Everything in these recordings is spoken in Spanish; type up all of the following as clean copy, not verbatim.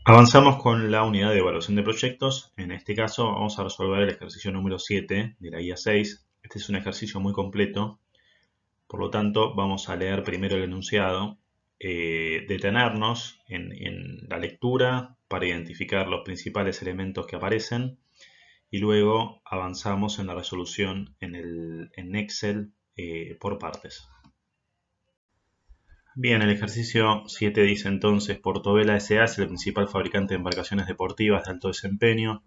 Avanzamos con la unidad de evaluación de proyectos. En este caso vamos a resolver el ejercicio número 7 de la guía 6. Este es un ejercicio muy completo, por lo tanto vamos a leer primero el enunciado, detenernos en la lectura para identificar los principales elementos que aparecen y luego avanzamos en la resolución en Excel por partes. Bien, el ejercicio 7 dice entonces: Portovela S.A. es el principal fabricante de embarcaciones deportivas de alto desempeño.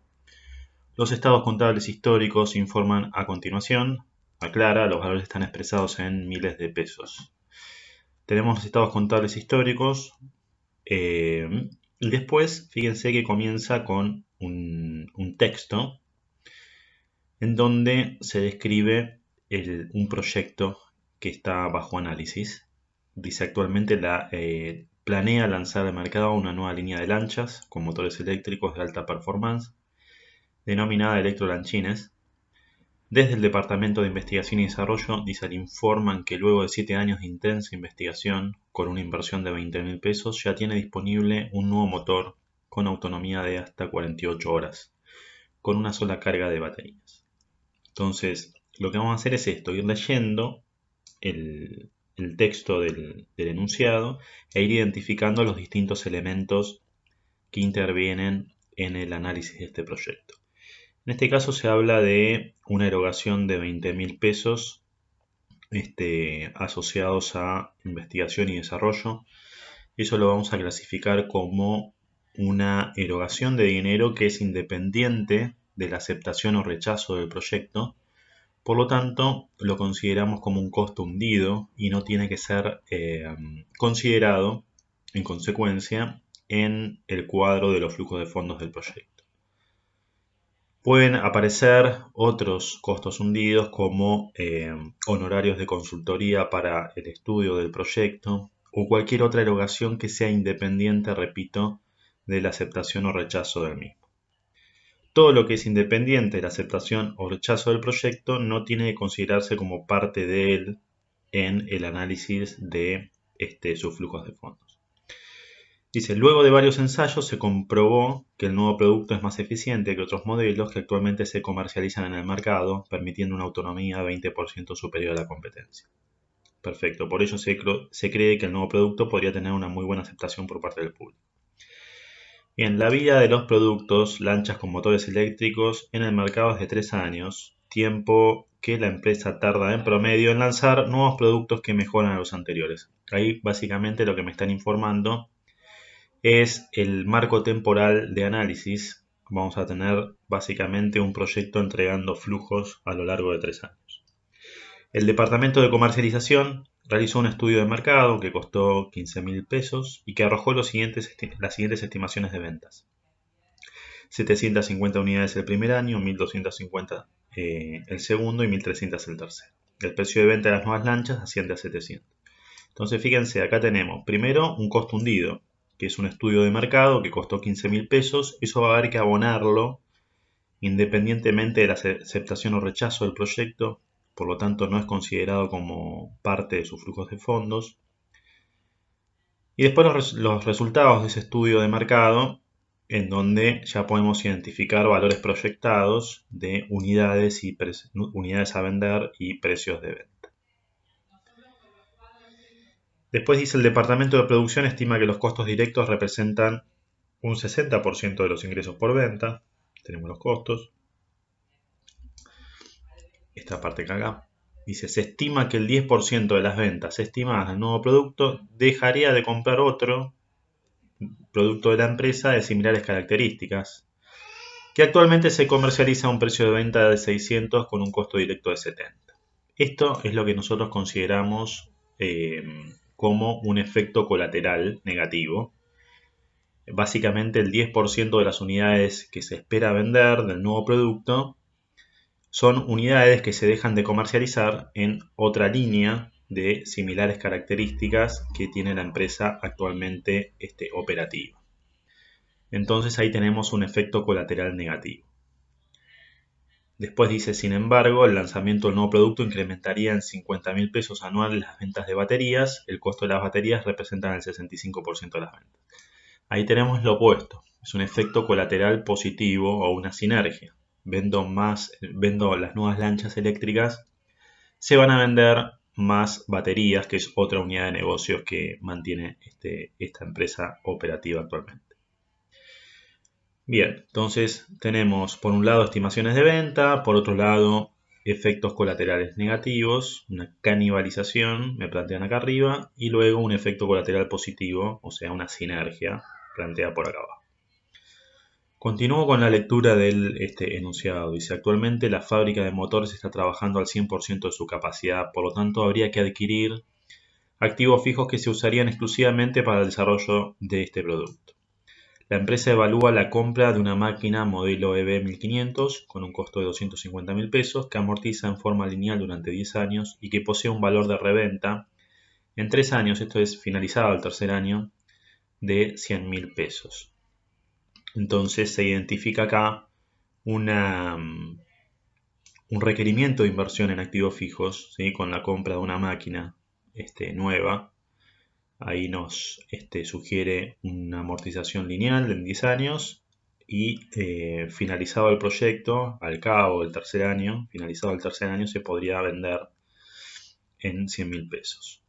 Los estados contables históricos informan a continuación. Aclara, los valores están expresados en miles de pesos. Tenemos los estados contables históricos. Y después, fíjense que comienza con un texto en donde se describe un proyecto que está bajo análisis. Dice: actualmente planea lanzar al mercado una nueva línea de lanchas con motores eléctricos de alta performance, denominada Electrolanchines. Desde el Departamento de Investigación y Desarrollo, dice, le informan que luego de 7 años de intensa investigación, con una inversión de 20.000 pesos, ya tiene disponible un nuevo motor con autonomía de hasta 48 horas, con una sola carga de baterías. Entonces, lo que vamos a hacer es esto: ir leyendo el texto del enunciado e ir identificando los distintos elementos que intervienen en el análisis de este proyecto. En este caso se habla de una erogación de 20.000 pesos asociados a investigación y desarrollo. Eso lo vamos a clasificar como una erogación de dinero que es independiente de la aceptación o rechazo del proyecto. Por lo tanto, lo consideramos como un costo hundido y no tiene que ser considerado, en consecuencia, en el cuadro de los flujos de fondos del proyecto. Pueden aparecer otros costos hundidos como honorarios de consultoría para el estudio del proyecto o cualquier otra erogación que sea independiente, repito, de la aceptación o rechazo del mismo. Todo lo que es independiente de la aceptación o rechazo del proyecto no tiene que considerarse como parte de él en el análisis de sus flujos de fondos. Dice: luego de varios ensayos se comprobó que el nuevo producto es más eficiente que otros modelos que actualmente se comercializan en el mercado, permitiendo una autonomía 20% superior a la competencia. Perfecto, por ello se cree que el nuevo producto podría tener una muy buena aceptación por parte del público. Bien, la vida de los productos lanchas con motores eléctricos en el mercado es de 3 años, tiempo que la empresa tarda en promedio en lanzar nuevos productos que mejoran a los anteriores. Ahí básicamente lo que me están informando es el marco temporal de análisis. Vamos a tener básicamente un proyecto entregando flujos a lo largo de 3 años. El departamento de comercialización realizó un estudio de mercado que costó 15.000 pesos y que arrojó las siguientes estimaciones de ventas: 750 unidades el primer año, 1.250 el segundo y 1.300 el tercero. El precio de venta de las nuevas lanchas asciende a 700. Entonces fíjense, acá tenemos primero un costo hundido, que es un estudio de mercado que costó 15.000 pesos. Eso va a haber que abonarlo independientemente de la aceptación o rechazo del proyecto, por lo tanto no es considerado como parte de sus flujos de fondos. Y después los resultados de ese estudio de mercado, en donde ya podemos identificar valores proyectados de unidades a vender y precios de venta. Después dice: el departamento de producción estima que los costos directos representan un 60% de los ingresos por venta. Tenemos los costos. Esta parte que acá dice: se estima que el 10% de las ventas estimadas del nuevo producto dejaría de comprar otro producto de la empresa de similares características, que actualmente se comercializa a un precio de venta de 600 con un costo directo de 70. Esto es lo que nosotros consideramos como un efecto colateral negativo. Básicamente el 10% de las unidades que se espera vender del nuevo producto son unidades que se dejan de comercializar en otra línea de similares características que tiene la empresa actualmente operativa. Entonces ahí tenemos un efecto colateral negativo. Después dice: sin embargo, el lanzamiento del nuevo producto incrementaría en 50.000 pesos anuales las ventas de baterías. El costo de las baterías representa el 65% de las ventas. Ahí tenemos lo opuesto, es un efecto colateral positivo o una sinergia. Vendo las nuevas lanchas eléctricas, se van a vender más baterías, que es otra unidad de negocios que mantiene esta empresa operativa actualmente. Bien, entonces tenemos por un lado estimaciones de venta, por otro lado efectos colaterales negativos, una canibalización, me plantean acá arriba, y luego un efecto colateral positivo, o sea, una sinergia, planteada por acá abajo. Continúo con la lectura del enunciado. Dice, actualmente la fábrica de motores está trabajando al 100% de su capacidad, por lo tanto habría que adquirir activos fijos que se usarían exclusivamente para el desarrollo de este producto. La empresa evalúa la compra de una máquina modelo EB1500 con un costo de 250.000 pesos que amortiza en forma lineal durante 10 años y que posee un valor de reventa en 3 años, esto es finalizado el tercer año, de 100.000 pesos. Entonces se identifica acá un requerimiento de inversión en activos fijos, ¿sí? Con la compra de una máquina nueva. Ahí nos sugiere una amortización lineal en 10 años y finalizado el proyecto, al cabo del tercer año, se podría vender en 100.000 pesos.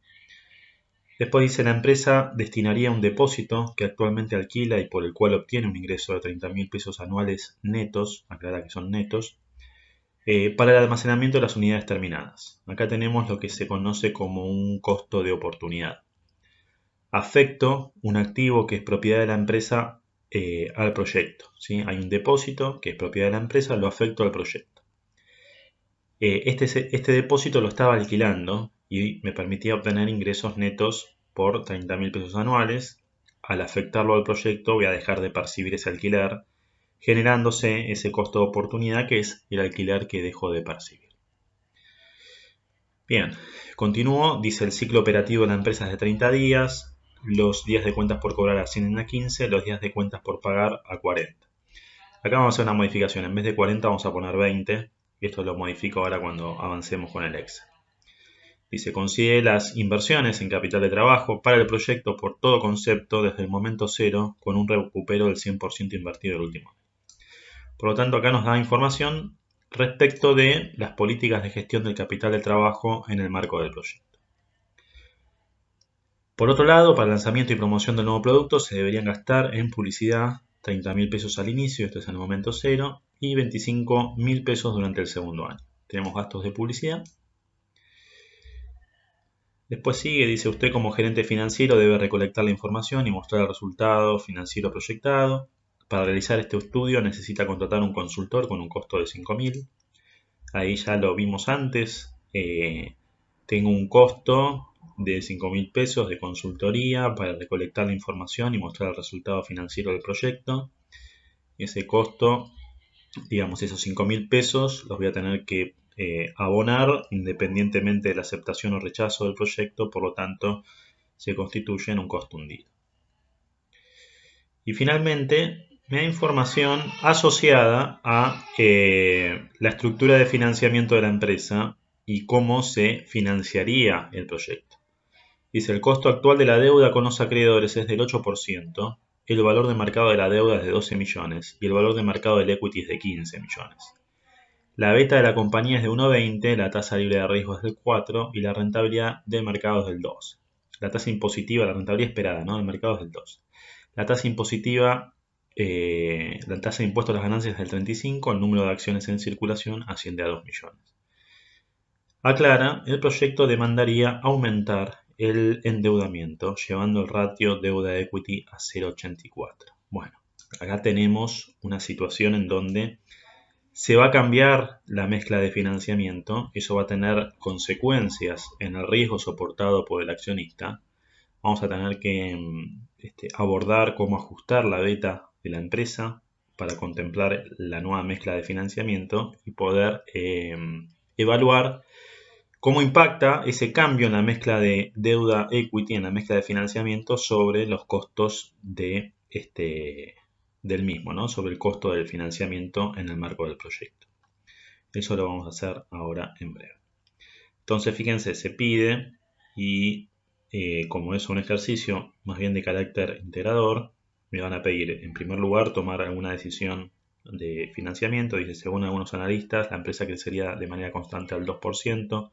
Después dice, la empresa destinaría un depósito que actualmente alquila y por el cual obtiene un ingreso de 30.000 pesos anuales netos, aclara que son netos, para el almacenamiento de las unidades terminadas. Acá tenemos lo que se conoce como un costo de oportunidad. Afecto un activo que es propiedad de la empresa al proyecto, ¿sí? Hay un depósito que es propiedad de la empresa, lo afecto al proyecto. Este depósito lo estaba alquilando y me permitía obtener ingresos netos por 30.000 pesos anuales. Al afectarlo al proyecto voy a dejar de percibir ese alquiler, generándose ese costo de oportunidad que es el alquiler que dejo de percibir. Bien, continúo, dice el ciclo operativo de la empresa es de 30 días, los días de cuentas por cobrar ascienden a 15, los días de cuentas por pagar a 40. Acá vamos a hacer una modificación, en vez de 40 vamos a poner 20, y esto lo modifico ahora cuando avancemos con el Excel. Dice, consigue las inversiones en capital de trabajo para el proyecto por todo concepto desde el momento cero con un recupero del 100% invertido del último año. Por lo tanto, acá nos da información respecto de las políticas de gestión del capital de trabajo en el marco del proyecto. Por otro lado, para el lanzamiento y promoción del nuevo producto se deberían gastar en publicidad 30.000 pesos al inicio, esto es en el momento cero, y 25.000 pesos durante el segundo año. Tenemos gastos de publicidad. Después sigue, dice, usted como gerente financiero debe recolectar la información y mostrar el resultado financiero proyectado. Para realizar este estudio necesita contratar un consultor con un costo de 5.000. Ahí ya lo vimos antes. Tengo un costo de 5.000 pesos de consultoría para recolectar la información y mostrar el resultado financiero del proyecto. Ese costo, digamos, esos 5.000 pesos los voy a tener que abonar independientemente de la aceptación o rechazo del proyecto, por lo tanto se constituye en un costo hundido. Y finalmente me da información asociada a la estructura de financiamiento de la empresa y cómo se financiaría el proyecto. Dice, el costo actual de la deuda con los acreedores es del 8%, el valor de mercado de la deuda es de 12 millones y el valor de mercado del equity es de 15 millones. La beta de la compañía es de 1,20, la tasa libre de riesgo es del 4 y la rentabilidad del mercado es del 2. La tasa impositiva, la rentabilidad esperada, ¿no? del mercado es del 2. La tasa impositiva, la tasa de impuesto a las ganancias es del 35, el número de acciones en circulación asciende a 2 millones. Aclara, el proyecto demandaría aumentar el endeudamiento, llevando el ratio deuda-equity a 0,84. Bueno, acá tenemos una situación en donde se va a cambiar la mezcla de financiamiento, eso va a tener consecuencias en el riesgo soportado por el accionista. Vamos a tener que abordar cómo ajustar la beta de la empresa para contemplar la nueva mezcla de financiamiento y poder evaluar cómo impacta ese cambio en la mezcla de deuda equity, en la mezcla de financiamiento sobre los costos del mismo, ¿no? Sobre el costo del financiamiento en el marco del proyecto. Eso lo vamos a hacer ahora en breve. Entonces, fíjense, se pide y como es un ejercicio más bien de carácter integrador, me van a pedir, en primer lugar, tomar alguna decisión de financiamiento. Dice, según algunos analistas, la empresa crecería de manera constante al 2%.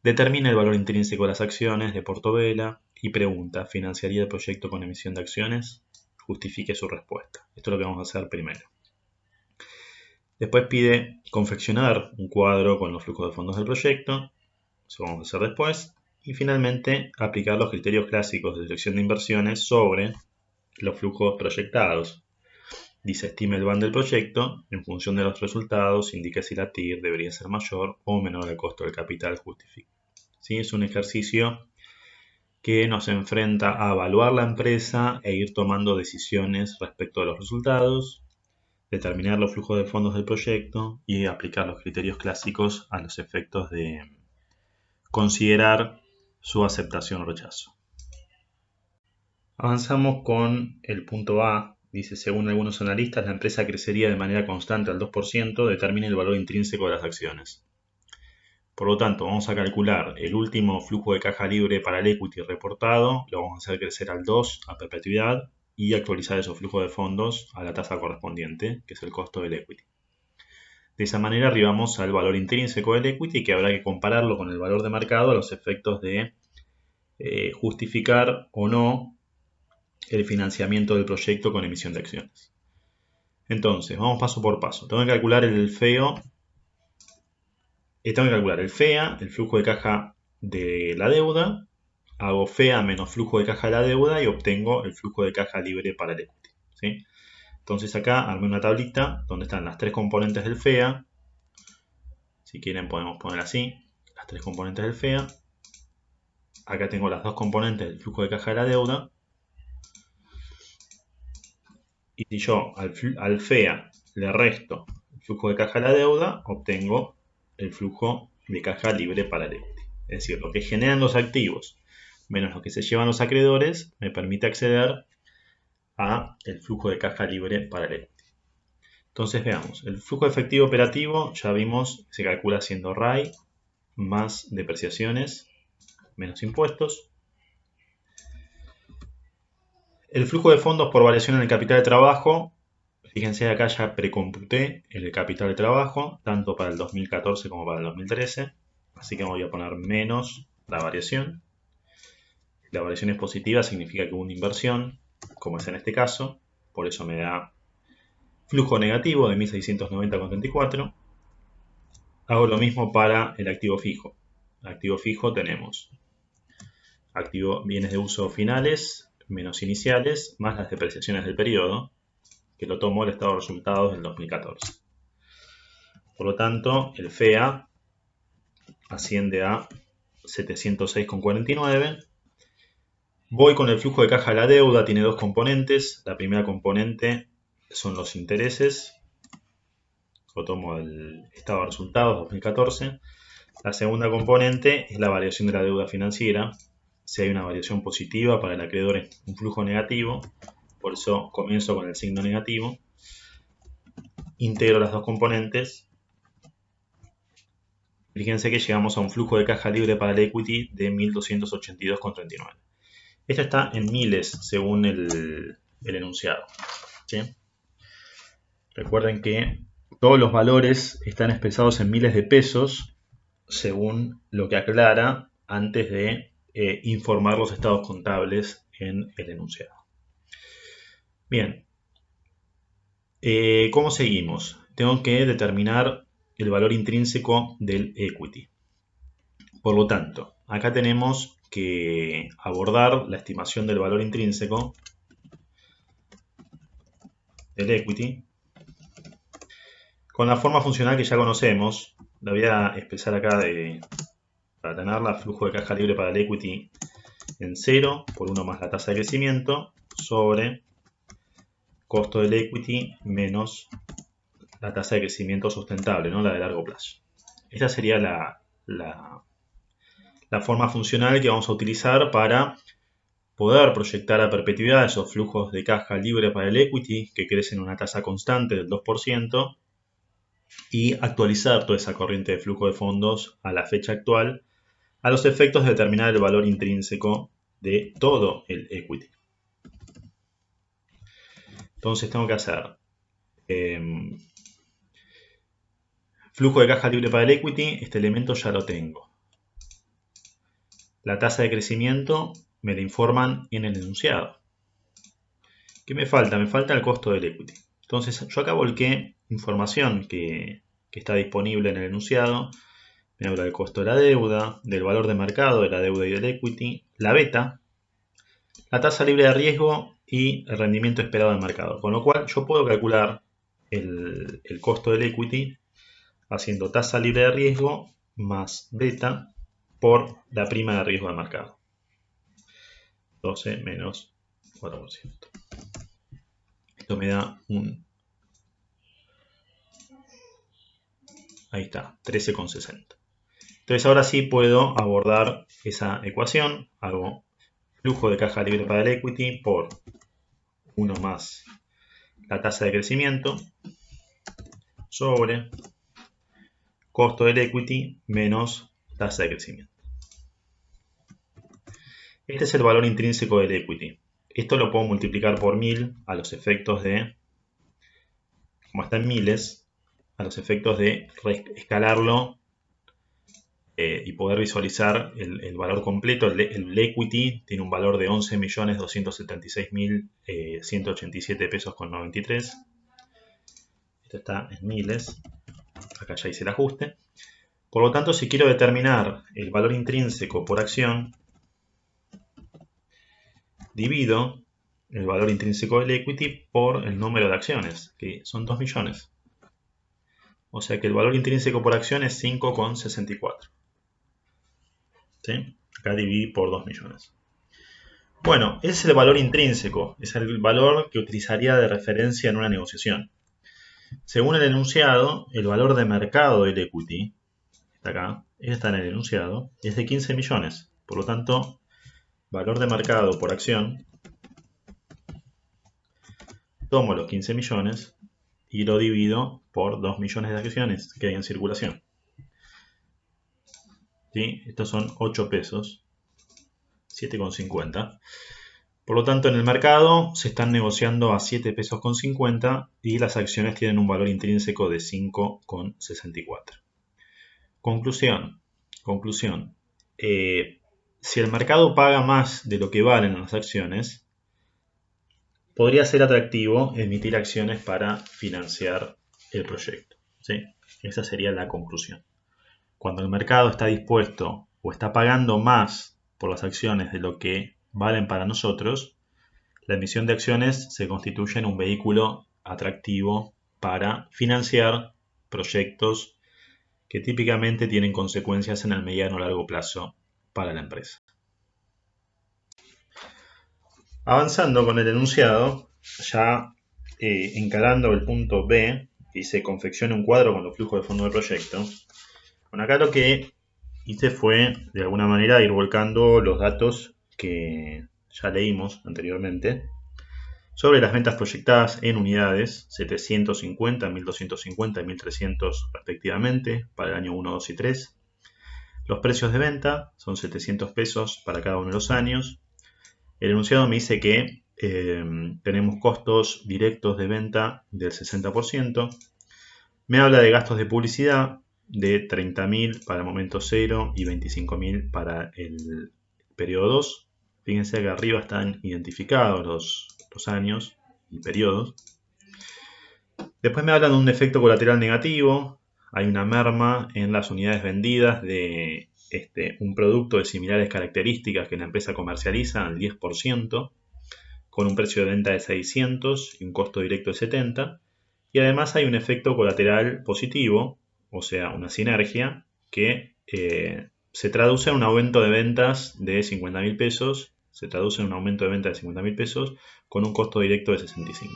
Determina el valor intrínseco de las acciones de Portobello y pregunta, ¿financiaría el proyecto con emisión de acciones? Justifique su respuesta. Esto es lo que vamos a hacer primero. Después pide confeccionar un cuadro con los flujos de fondos del proyecto. Eso vamos a hacer después. Y finalmente, aplicar los criterios clásicos de selección de inversiones sobre los flujos proyectados. Dice, estime el BAN del proyecto, en función de los resultados, indica si la TIR debería ser mayor o menor al costo del capital justificado. ¿Sí? Es un ejercicio que nos enfrenta a evaluar la empresa e ir tomando decisiones respecto de los resultados, determinar los flujos de fondos del proyecto y aplicar los criterios clásicos a los efectos de considerar su aceptación o rechazo. Avanzamos con el punto A. Dice, según algunos analistas, la empresa crecería de manera constante al 2%, determina el valor intrínseco de las acciones. Por lo tanto, vamos a calcular el último flujo de caja libre para el equity reportado, lo vamos a hacer crecer al 2 a perpetuidad y actualizar esos flujos de fondos a la tasa correspondiente, que es el costo del equity. De esa manera arribamos al valor intrínseco del equity, que habrá que compararlo con el valor de mercado a los efectos de justificar o no el financiamiento del proyecto con emisión de acciones. Entonces, vamos paso por paso. Tengo que calcular el FEA, el flujo de caja de la deuda. Hago FEA menos flujo de caja de la deuda y obtengo el flujo de caja libre para el equity. ¿Sí? Entonces acá armé una tablita donde están las tres componentes del FEA. Si quieren podemos poner así, las tres componentes del FEA. Acá tengo las dos componentes del flujo de caja de la deuda. Y si yo al FEA le resto el flujo de caja de la deuda, obtengo el flujo de caja libre para el equity. Es decir, lo que generan los activos menos lo que se llevan los acreedores me permite acceder a el flujo de caja libre para el equity. Entonces veamos, el flujo efectivo operativo ya vimos se calcula haciendo RAI más depreciaciones menos impuestos. El flujo de fondos por variación en el capital de trabajo, fíjense acá ya precomputé el capital de trabajo, tanto para el 2014 como para el 2013, así que voy a poner menos la variación. La variación es positiva, significa que hubo una inversión, como es en este caso, por eso me da flujo negativo de 1690,34. Hago lo mismo para el activo fijo. Activo fijo tenemos bienes de uso finales menos iniciales, más las depreciaciones del periodo, que lo tomo el estado de resultados del 2014. Por lo tanto, el FEA asciende a 706,49. Voy con el flujo de caja de la deuda, tiene dos componentes. La primera componente son los intereses. Lo tomo del estado de resultados 2014. La segunda componente es la variación de la deuda financiera. Si hay una variación positiva para el acreedor es un flujo negativo. Por eso comienzo con el signo negativo. Integro las dos componentes. Fíjense que llegamos a un flujo de caja libre para el equity de 1282,39. Esto está en miles según el enunciado. ¿Sí? Recuerden que todos los valores están expresados en miles de pesos según lo que aclara antes de informar los estados contables en el enunciado. Bien, ¿cómo seguimos? Tengo que determinar el valor intrínseco del equity. Por lo tanto, acá tenemos que abordar la estimación del valor intrínseco del equity con la forma funcional que ya conocemos. La voy a expresar acá para tenerla, flujo de caja libre para el equity en 0 por 1 más la tasa de crecimiento sobre costo del equity menos la tasa de crecimiento sustentable, ¿no? La de largo plazo. Esta sería la forma funcional que vamos a utilizar para poder proyectar a perpetuidad esos flujos de caja libre para el equity que crecen a una tasa constante del 2% y actualizar toda esa corriente de flujo de fondos a la fecha actual a los efectos de determinar el valor intrínseco de todo el equity. Entonces tengo que hacer flujo de caja libre para el equity. Este elemento ya lo tengo. La tasa de crecimiento me la informan en el enunciado. ¿Qué me falta? Me falta el costo del equity. Entonces yo acá volqué información que está disponible en el enunciado. Me habla del costo de la deuda, del valor de mercado de la deuda y del equity, la beta, la tasa libre de riesgo y el rendimiento esperado del mercado. Con lo cual yo puedo calcular el costo del equity haciendo tasa libre de riesgo más beta por la prima de riesgo del mercado. 12 menos 4%. Esto me da un... Ahí está, 13,60. Entonces ahora sí puedo abordar esa ecuación. Hago flujo de caja libre para el equity por 1 más la tasa de crecimiento sobre costo del equity menos tasa de crecimiento. Este es el valor intrínseco del equity. Esto lo puedo multiplicar por 1000 a los efectos de, como está en miles, a los efectos de escalarlo y poder visualizar el valor completo. El equity tiene un valor de 11.276.187 pesos con 93. Esto está en miles. Acá ya hice el ajuste. Por lo tanto, si quiero determinar el valor intrínseco por acción, divido el valor intrínseco del equity por el número de acciones, que son 2 millones. O sea que el valor intrínseco por acción es 5,64. ¿Sí? Acá dividí por 2 millones. Bueno, ese es el valor intrínseco, es el valor que utilizaría de referencia en una negociación. Según el enunciado, el valor de mercado del equity, está acá, está en el enunciado, es de 15 millones. Por lo tanto, valor de mercado por acción, tomo los 15 millones y lo divido por 2 millones de acciones que hay en circulación. ¿Sí? Estos son 8 pesos, 7,50. Por lo tanto, en el mercado se están negociando a 7 pesos con 50 y las acciones tienen un valor intrínseco de 5,64. Conclusión. Si el mercado paga más de lo que valen las acciones, podría ser atractivo emitir acciones para financiar el proyecto. ¿Sí? Esa sería la conclusión. Cuando el mercado está dispuesto o está pagando más por las acciones de lo que valen para nosotros, la emisión de acciones se constituye en un vehículo atractivo para financiar proyectos que típicamente tienen consecuencias en el mediano o largo plazo para la empresa. Avanzando con el enunciado, ya encarando el punto B, que dice confeccione un cuadro con los flujos de fondo del proyecto. Bueno, acá lo que hice fue, de alguna manera, ir volcando los datos que ya leímos anteriormente sobre las ventas proyectadas en unidades, 750, 1250 y 1300 respectivamente, para el año 1, 2 y 3. Los precios de venta son 700 pesos para cada uno de los años. El enunciado me dice que tenemos costos directos de venta del 60%. Me habla de gastos de publicidad de 30.000 para el momento 0 y 25.000 para el periodo 2. Fíjense que arriba están identificados los años y periodos. Después me hablan de un efecto colateral negativo. Hay una merma en las unidades vendidas de un producto de similares características que la empresa comercializa al 10%, con un precio de venta de 600 y un costo directo de 70. Y además hay un efecto colateral positivo, o sea, una sinergia, que se traduce en un aumento de ventas de 50.000 pesos, con un costo directo de 65.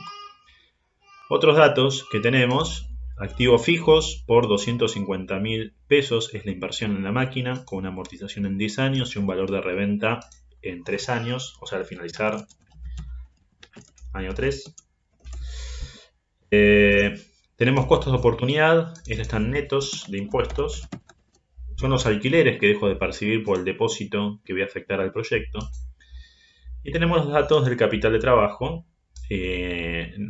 Otros datos que tenemos: activos fijos por 250.000 pesos es la inversión en la máquina, con una amortización en 10 años y un valor de reventa en 3 años, o sea, al finalizar año 3. Tenemos costos de oportunidad, estos están netos de impuestos. Son los alquileres que dejo de percibir por el depósito que voy a afectar al proyecto. Y tenemos los datos del capital de trabajo.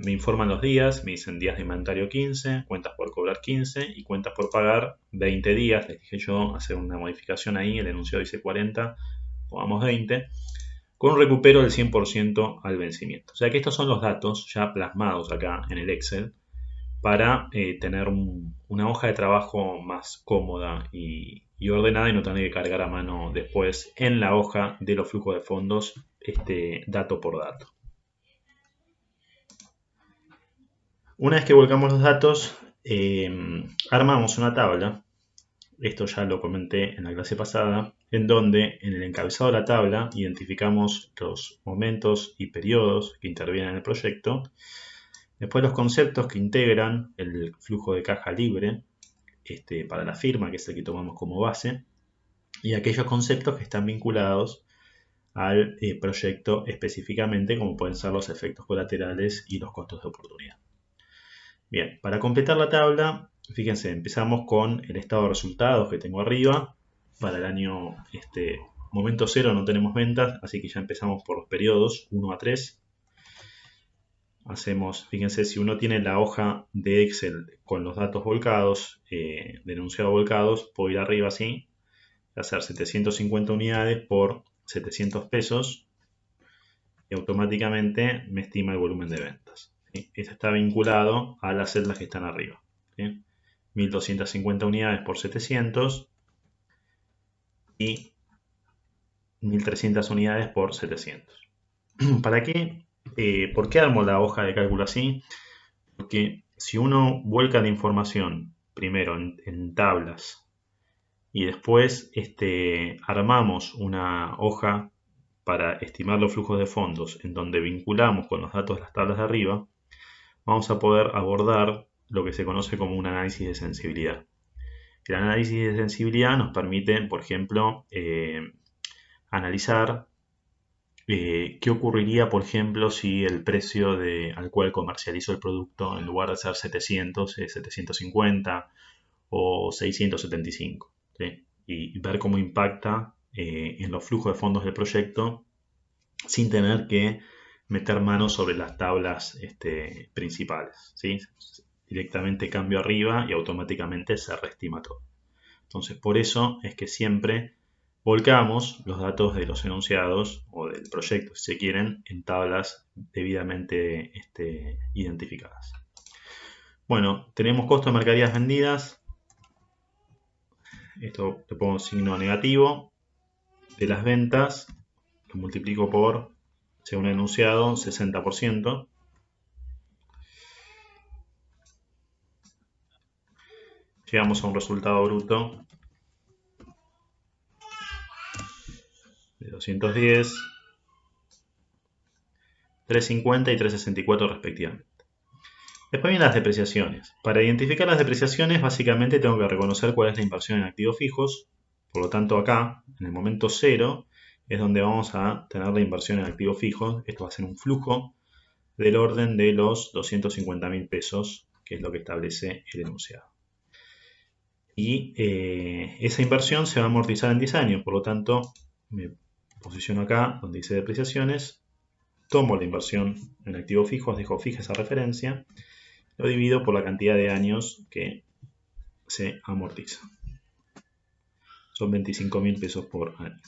me informan los días, me dicen días de inventario 15, cuentas por cobrar 15 y cuentas por pagar 20 días. Les dije yo hacer una modificación ahí, el enunciado dice 40, pongamos 20, con un recupero del 100% al vencimiento. O sea que estos son los datos ya plasmados acá en el Excel para tener una hoja de trabajo más cómoda y ordenada y no tener que cargar a mano después en la hoja de los flujos de fondos dato por dato. Una vez que volcamos los datos, armamos una tabla. Esto ya lo comenté en la clase pasada, en donde en el encabezado de la tabla identificamos los momentos y periodos que intervienen en el proyecto, después los conceptos que integran el flujo de caja libre para la firma, que es el que tomamos como base, y aquellos conceptos que están vinculados al proyecto específicamente, como pueden ser los efectos colaterales y los costos de oportunidad. Bien, para completar la tabla, fíjense, empezamos con el estado de resultados que tengo arriba. Para el año momento 0 no tenemos ventas, así que ya empezamos por los periodos 1 a 3. Hacemos, fíjense, si uno tiene la hoja de Excel con los datos volcados, de enunciado volcados, puedo ir arriba así, hacer 750 unidades por 700 pesos y automáticamente me estima el volumen de ventas. Esto está vinculado a las celdas que están arriba. ¿Sí? 1250 unidades por 700 y 1300 unidades por 700. ¿Para qué? ¿Por qué armo la hoja de cálculo así? Porque si uno vuelca la información primero en tablas y después armamos una hoja para estimar los flujos de fondos en donde vinculamos con los datos de las tablas de arriba, vamos a poder abordar lo que se conoce como un análisis de sensibilidad. El análisis de sensibilidad nos permite, por ejemplo, analizar qué ocurriría, por ejemplo, si el precio al cual comercializo el producto, en lugar de ser 700, es 750 o 675. ¿Sí? Y ver cómo impacta en los flujos de fondos del proyecto sin tener que meter mano sobre las tablas principales. ¿Sí? Directamente cambio arriba y automáticamente se reestima todo. Entonces, por eso es que siempre volcamos los datos de los enunciados o del proyecto, si se quieren, en tablas debidamente identificadas. Bueno, tenemos costo de mercaderías vendidas. Esto le pongo signo negativo. De las ventas, lo multiplico por, según el enunciado, 60%. Llegamos a un resultado bruto de 210, 350 y 364 respectivamente. Después vienen las depreciaciones. Para identificar las depreciaciones, básicamente tengo que reconocer cuál es la inversión en activos fijos. Por lo tanto, acá, en el momento 0, es donde vamos a tener la inversión en activos fijos. Esto va a ser un flujo del orden de los 250.000 pesos, que es lo que establece el enunciado. Y esa inversión se va a amortizar en 10 años. Por lo tanto, me posiciono acá, donde dice depreciaciones. Tomo la inversión en activos fijos, dejo fija esa referencia, lo divido por la cantidad de años que se amortiza. Son 25.000 pesos por año.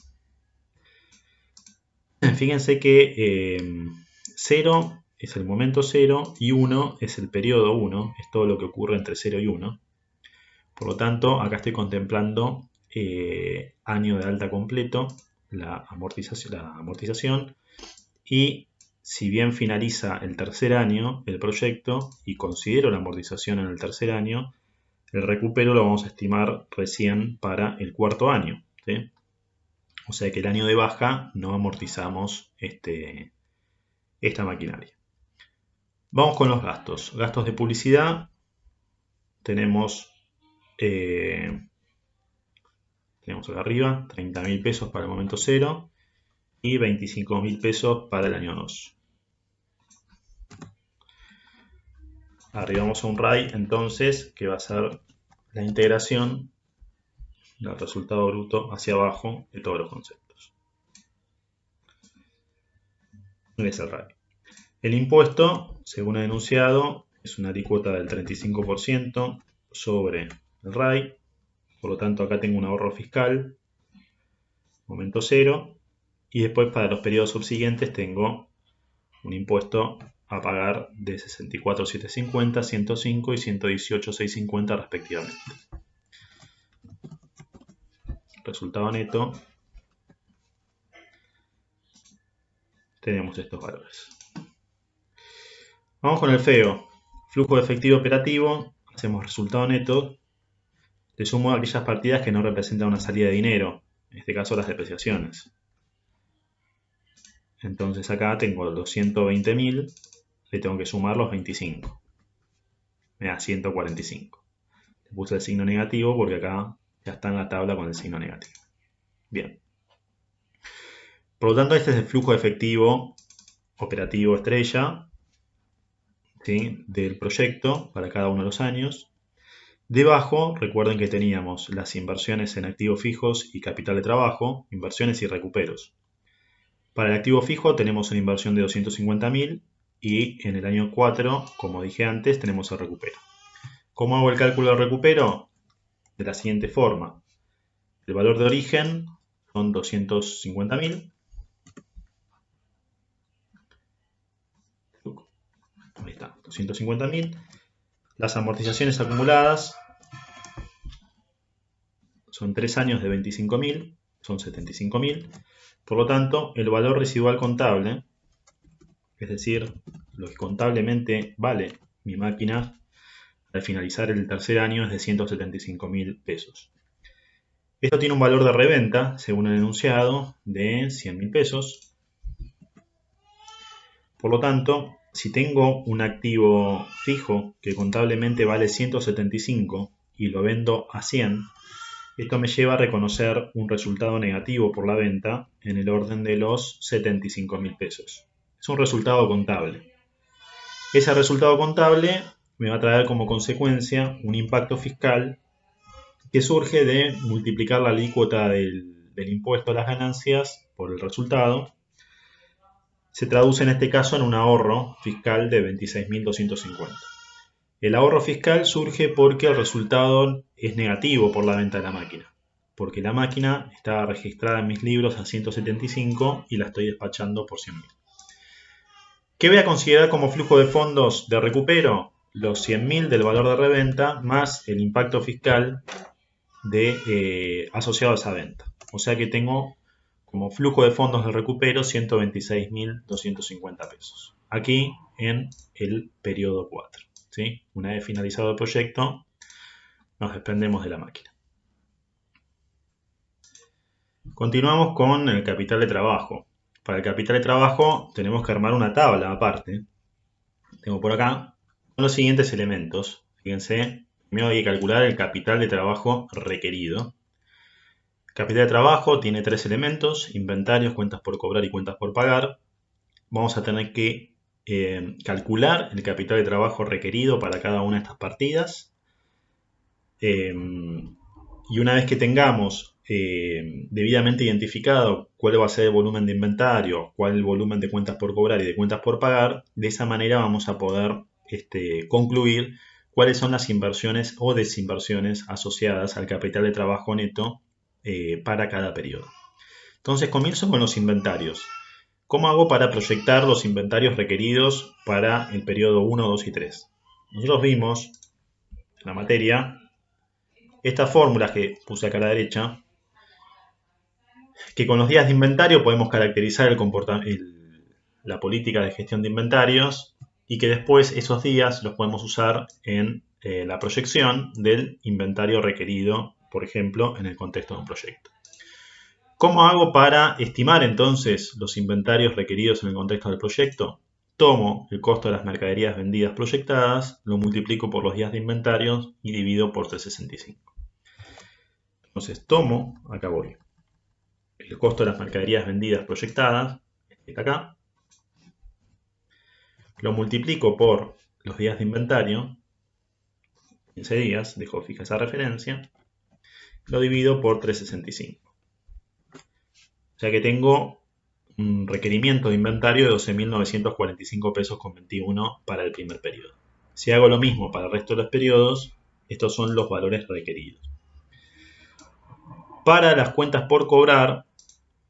Fíjense que 0 es el momento 0 y 1 es el periodo 1, es todo lo que ocurre entre 0 y 1. Por lo tanto, acá estoy contemplando año de alta completo, la amortización, y si bien finaliza el tercer año el proyecto y considero la amortización en el tercer año, el recupero lo vamos a estimar recién para el cuarto año. ¿Sí? O sea que el año de baja no amortizamos esta maquinaria. Vamos con los gastos. Gastos de publicidad. Tenemos acá arriba 30.000 pesos para el momento 0 y 25.000 pesos para el año 2. Arribamos a un RAI entonces que va a ser la integración del resultado bruto hacia abajo de todos los conceptos. Es el RAI. El impuesto, según el enunciado, es una alícuota del 35% sobre el RAI. Por lo tanto, acá tengo un ahorro fiscal, momento cero. Y después, para los periodos subsiguientes, tengo un impuesto a pagar de 64.750, 105 y 118.650 respectivamente. Resultado neto, tenemos estos valores. Vamos con el feo. Flujo de efectivo operativo, hacemos resultado neto, le sumo aquellas partidas que no representan una salida de dinero, en este caso las depreciaciones. Entonces acá tengo los 120.000, le tengo que sumar los 25. Me da 145. Le puse el signo negativo porque acá ya está en la tabla con el signo negativo. Bien. Por lo tanto, este es el flujo de efectivo operativo estrella, ¿sí?, del proyecto para cada uno de los años. Debajo, recuerden que teníamos las inversiones en activos fijos y capital de trabajo, inversiones y recuperos. Para el activo fijo tenemos una inversión de 250.000 y en el año 4, como dije antes, tenemos el recupero. ¿Cómo hago el cálculo del recupero? De la siguiente forma. El valor de origen son 250.000. Ahí está, 250.000. Las amortizaciones acumuladas son 3 años de 25.000, son 75.000. Por lo tanto, el valor residual contable, es decir, lo que contablemente vale mi máquina al finalizar el tercer año, es de 175.000 pesos. Esto tiene un valor de reventa, según el enunciado, de 100.000 pesos. Por lo tanto, si tengo un activo fijo que contablemente vale 175 y lo vendo a 100, esto me lleva a reconocer un resultado negativo por la venta en el orden de los 75.000 pesos. Es un resultado contable. Ese resultado contable me va a traer como consecuencia un impacto fiscal que surge de multiplicar la alícuota del impuesto a las ganancias por el resultado. Se traduce en este caso en un ahorro fiscal de 26.250. El ahorro fiscal surge porque el resultado es negativo por la venta de la máquina, porque la máquina está registrada en mis libros a 175 y la estoy despachando por 100.000. ¿Qué voy a considerar como flujo de fondos de recupero? Los 100.000 del valor de reventa más el impacto fiscal asociado a esa venta. O sea que tengo como flujo de fondos de recupero 126.250 pesos. Aquí en el periodo 4. ¿Sí? Una vez finalizado el proyecto, nos desprendemos de la máquina. Continuamos con el capital de trabajo. Para el capital de trabajo tenemos que armar una tabla aparte. Tengo por acá los siguientes elementos. Fíjense, primero hay que calcular el capital de trabajo requerido. Capital de trabajo tiene 3 elementos: inventarios, cuentas por cobrar y cuentas por pagar. Vamos a tener que calcular el capital de trabajo requerido para cada una de estas partidas. Y una vez que tengamos debidamente identificado cuál va a ser el volumen de inventario, cuál el volumen de cuentas por cobrar y de cuentas por pagar, de esa manera vamos a poder concluir cuáles son las inversiones o desinversiones asociadas al capital de trabajo neto para cada periodo. Entonces comienzo con los inventarios. ¿Cómo hago para proyectar los inventarios requeridos para el periodo 1, 2 y 3? Nosotros vimos en la materia estas fórmulas que puse acá a la derecha, que con los días de inventario podemos caracterizar la política de gestión de inventarios y que después esos días los podemos usar en la proyección del inventario requerido, por ejemplo, en el contexto de un proyecto. ¿Cómo hago para estimar entonces los inventarios requeridos en el contexto del proyecto? Tomo el costo de las mercaderías vendidas proyectadas, lo multiplico por los días de inventarios y divido por 365. Entonces tomo, acá voy, el costo de las mercaderías vendidas proyectadas, este está acá, lo multiplico por los días de inventario, 15 días, dejo fija esa referencia, lo divido por 365. O sea que tengo un requerimiento de inventario de 12.945 pesos con 21 para el primer periodo. Si hago lo mismo para el resto de los periodos, estos son los valores requeridos. Para las cuentas por cobrar,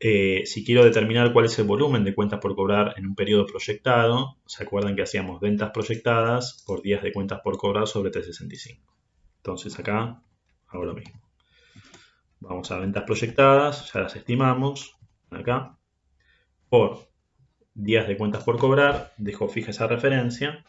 si quiero determinar cuál es el volumen de cuentas por cobrar en un periodo proyectado, se acuerdan que hacíamos ventas proyectadas por días de cuentas por cobrar sobre 365. Entonces acá hago lo mismo. Vamos a ventas proyectadas, ya las estimamos, acá, por días de cuentas por cobrar, dejo fija esa referencia